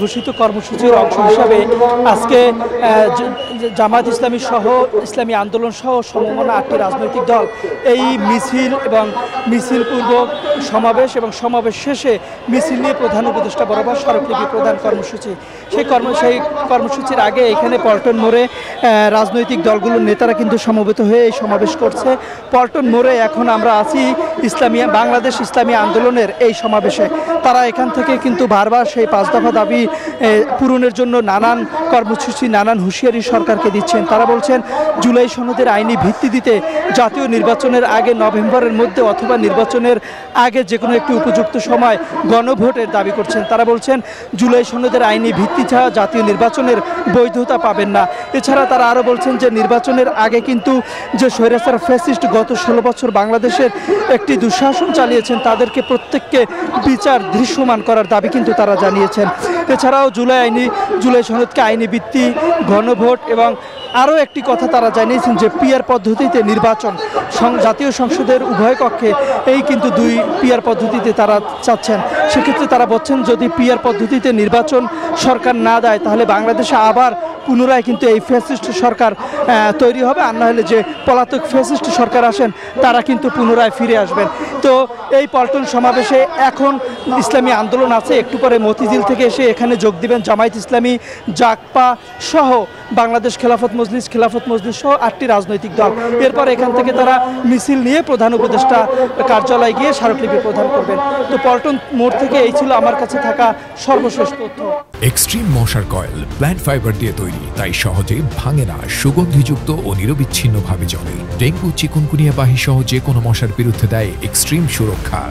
ঘোষিত কর্মসূচির অংশ হিসাবে আজকে জামায়াত ইসলামী সহ ইসলামী আন্দোলন সহ সমমনা 8টি রাজনৈতিক দল এই মিছিল এবং মিছিল পূর্বক সমাবেশ এবং সমাবেশ শেষে মিছিল নিয়ে প্রধান উপদেষ্টা বরাবর স্মারকলিপি প্রদান কর্মসূচি সেই কর্মসূচির আগে এখানে পল্টন মোড়ে রাজনৈতিক দলগুলোর নেতারা কিন্তু সমবেত হয়ে এই সমাবেশ করছে। পল্টন মোড়ে এখন আমরা আছি বাংলাদেশ ইসলামী আন্দোলনের এই সমাবেশে। তারা এখান থেকে কিন্তু বারবার সেই 5 দফা দাবি পূরণের জন্য নানান কর্মসূচি নানান হুঁশিয়ারি সরকারকে দিচ্ছেন। তারা বলছেন জুলাই সনদের আইনি ভিত্তি দিতে জাতীয় নির্বাচনের আগে নভেম্বরের মধ্যে অথবা নির্বাচনের আগে যে কোনো একটি উপযুক্ত সময় গণভোটের দাবি করছেন। তারা বলছেন জুলাই সনদের আইনি ভিত্তি ছাড়া জাতীয় নির্বাচনের বৈধতা পাবেন না। এছাড়া তারা আরও বলছেন যে নির্বাচনের আগে কিন্তু যে স্বৈরাচার ফ্যাসিস্ট গত 16 বছর বাংলাদেশের একটি দুঃশাসন চালিয়েছেন তাদেরকে প্রত্যেককে বিচার দৃশ্যমান করার দাবি কিন্তু তারা জানিয়েছেন। এছাড়াও জুলাই সনদকে আইনি ভিত্তি গণভোট এবং আরও একটি কথা তারা জানিয়েছেন যে পিআর পদ্ধতিতে নির্বাচন জাতীয় সংসদের উভয় কক্ষে এই কিন্তু 2 পিআর পদ্ধতিতে তারা চাচ্ছেন। সেক্ষেত্রে তারা বলছেন যদি পিআর পদ্ধতিতে নির্বাচন সরকার না দেয় তাহলে বাংলাদেশে আবার পুনরায় কিন্তু এই ফ্যাসিস্ট সরকার তৈরি হবে, আর না হলে যে পলাতক ফ্যাসিস্ট সরকার আসেন তারা কিন্তু পুনরায় ফিরে আসবেন। তো এই পল্টন সমাবেশে এখন ইসলামী আন্দোলন আছে, একটু পরে মতিঝিল থেকে এসে এখানে যোগ দিবেন জামায়াত ইসলামী, জাগপা সহ বাংলাদেশ খেলাফত মজলিস সহ 8টি রাজনৈতিক দল। এরপর এখান থেকে তারা মিছিল নিয়ে প্রধান উপদেষ্টা কার্যালয়ে গিয়ে স্মারকলিপি প্রদান করবেন। তো পল্টন মোড় থেকে এই ছিল আমার কাছে থাকা সর্বশেষ তথ্য। এক্সট্রিম মশার কয়েল প্ল্যান্ট ফাইবার দিয়ে তৈরি, তাই সহজে ভাঙে না, সুগন্ধিযুক্ত ও নিরবিচ্ছিন্নভাবে জ্বলে। ডেঙ্গু চিকুনগুনিয়া বাহি সহ যে কোনো মশার বিরুদ্ধে দেয় এক্সট্রিম সুরক্ষা।